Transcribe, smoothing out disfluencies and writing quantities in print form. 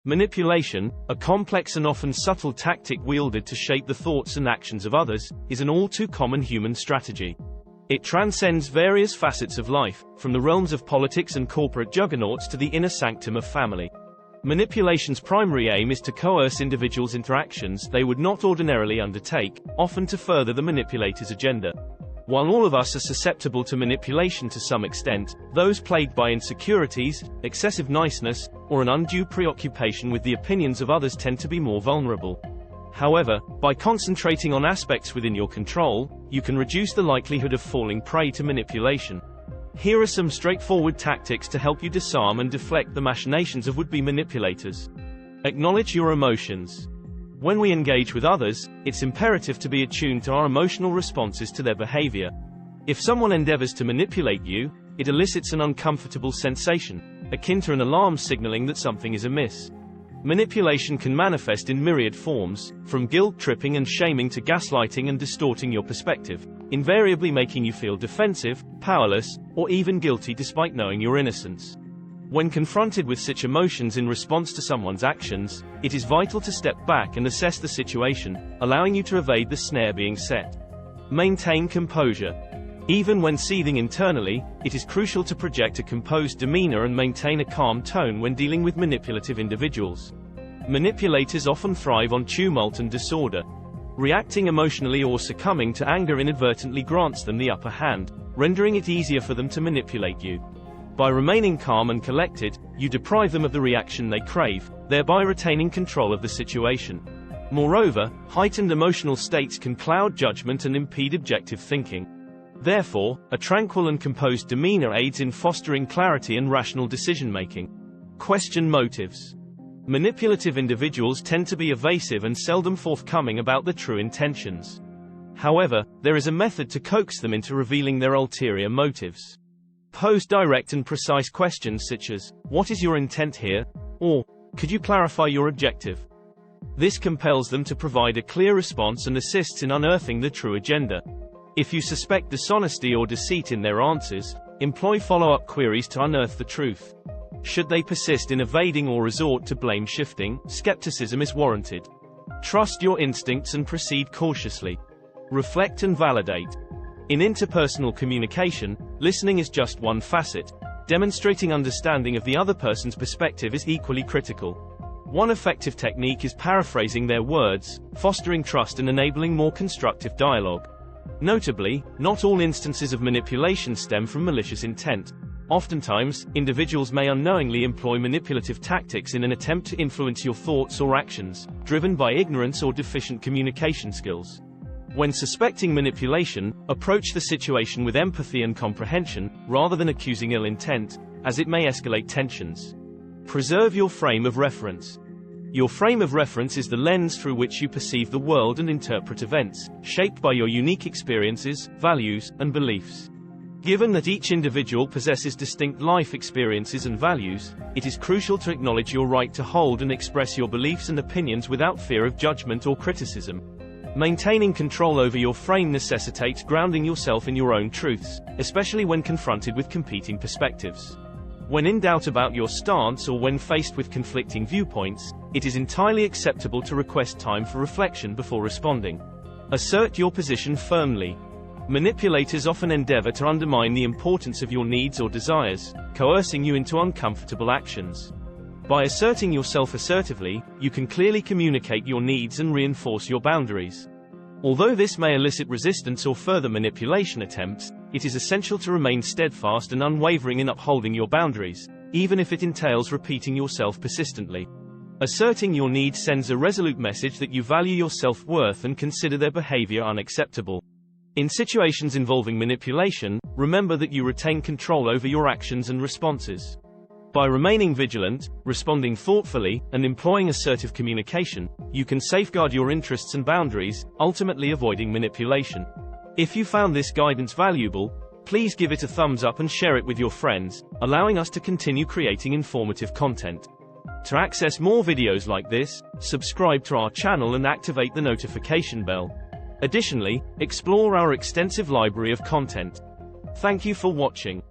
Manipulation, a complex and often subtle tactic wielded to shape the thoughts and actions of others, is an all-too-common human strategy. It transcends various facets of life, from the realms of politics and corporate juggernauts to the inner sanctum of family. Manipulation's primary aim is to coerce individuals into actions they would not ordinarily undertake, often to further the manipulator's agenda. While all of us are susceptible to manipulation to some extent, those plagued by insecurities, excessive niceness, or an undue preoccupation with the opinions of others tend to be more vulnerable. However, by concentrating on aspects within your control, you can reduce the likelihood of falling prey to manipulation. Here are some straightforward tactics to help you disarm and deflect the machinations of would-be manipulators. Acknowledge your emotions. When we engage with others, it's imperative to be attuned to our emotional responses to their behavior. If someone endeavors to manipulate you, it elicits an uncomfortable sensation, akin to an alarm signaling that something is amiss. Manipulation can manifest in myriad forms, from guilt-tripping and shaming to gaslighting and distorting your perspective, invariably making you feel defensive, powerless, or even guilty despite knowing your innocence. When confronted with such emotions in response to someone's actions, it is vital to step back and assess the situation, allowing you to evade the snare being set. Maintain composure. Even when seething internally, it is crucial to project a composed demeanor and maintain a calm tone when dealing with manipulative individuals. Manipulators often thrive on tumult and disorder. Reacting emotionally or succumbing to anger inadvertently grants them the upper hand, rendering it easier for them to manipulate you. By remaining calm and collected, you deprive them of the reaction they crave, thereby retaining control of the situation. Moreover, heightened emotional states can cloud judgment and impede objective thinking. Therefore, a tranquil and composed demeanor aids in fostering clarity and rational decision-making. Question motives. Manipulative individuals tend to be evasive and seldom forthcoming about their true intentions. However, there is a method to coax them into revealing their ulterior motives. Pose direct and precise questions such as, "What is your intent here?" or, "Could you clarify your objective?" This compels them to provide a clear response and assists in unearthing the true agenda. If you suspect dishonesty or deceit in their answers, employ follow-up queries to unearth the truth. Should they persist in evading or resort to blame shifting, skepticism is warranted. Trust your instincts and proceed cautiously. Reflect and validate. In interpersonal communication, listening is just one facet. Demonstrating understanding of the other person's perspective is equally critical. One effective technique is paraphrasing their words, fostering trust and enabling more constructive dialogue. Notably, not all instances of manipulation stem from malicious intent. Oftentimes, individuals may unknowingly employ manipulative tactics in an attempt to influence your thoughts or actions, driven by ignorance or deficient communication skills. When suspecting manipulation, approach the situation with empathy and comprehension, rather than accusing ill intent, as it may escalate tensions. Preserve your frame of reference. Your frame of reference is the lens through which you perceive the world and interpret events, shaped by your unique experiences, values, and beliefs. Given that each individual possesses distinct life experiences and values, it is crucial to acknowledge your right to hold and express your beliefs and opinions without fear of judgment or criticism. Maintaining control over your frame necessitates grounding yourself in your own truths, especially when confronted with competing perspectives. When in doubt about your stance or when faced with conflicting viewpoints, it is entirely acceptable to request time for reflection before responding. Assert your position firmly. Manipulators often endeavor to undermine the importance of your needs or desires, coercing you into uncomfortable actions. By asserting yourself assertively, you can clearly communicate your needs and reinforce your boundaries. Although this may elicit resistance or further manipulation attempts, it is essential to remain steadfast and unwavering in upholding your boundaries, even if it entails repeating yourself persistently. Asserting your needs sends a resolute message that you value your self-worth and consider their behavior unacceptable. In situations involving manipulation, remember that you retain control over your actions and responses. By remaining vigilant, responding thoughtfully, and employing assertive communication, you can safeguard your interests and boundaries, ultimately avoiding manipulation. If you found this guidance valuable, please give it a thumbs up and share it with your friends, allowing us to continue creating informative content. To access more videos like this, subscribe to our channel and activate the notification bell. Additionally, explore our extensive library of content. Thank you for watching.